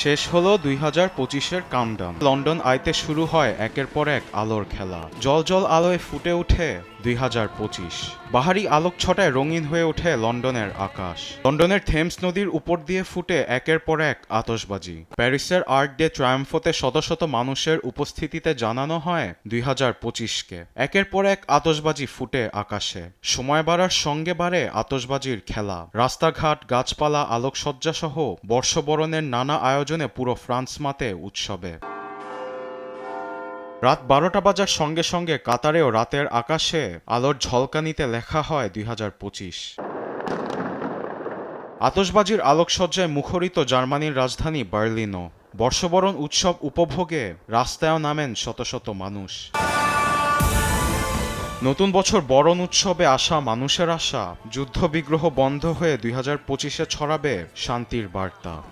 শেষ হলো 2025-এর countdown. London আইতে শুরু হয় একের পর এক আলোর খেলা। জল জল আলোয় ফুটে ওঠে 2025। বাহারি আলোক ছটায় রঙিন হয়ে ওঠে লন্ডনের আকাশ। লন্ডনের থেমস নদীর উপর দিয়ে ফুটে একের পর এক আতশবাজি। প্যারিসের আর্ক ডে ট্রায়াম্ফতে শত শত মানুষের উপস্থিতিতে জানানো হয় 2025-কে। একের পর এক আতশবাজি ফুটে আকাশে। সময় বাড়ার সঙ্গে বাড়ে আতশবাজির খেলা। রাস্তাঘাট, গাছপালা, আলোকসজ্জা সহ বর্ষবরণের নানা আয়োজনে পুরো ফ্রান্স মাতে উৎসবে। রাত 12টা বাজার সঙ্গে সঙ্গে কাতারেও রাতের আকাশে আলোর ঝলকানিতে লেখা হয় 2025। আতশবাজির আলোকসজ্জায় মুখরিত জার্মানির রাজধানী বার্লিনও। বর্ষবরণ উৎসব উপভোগে রাস্তায়ও নামেন শত শত মানুষ। নতুন বছর বরণ উৎসবে আসা মানুষের আশা, যুদ্ধবিগ্রহ বন্ধ হয়ে 2025-এ ছড়াবে শান্তির বার্তা।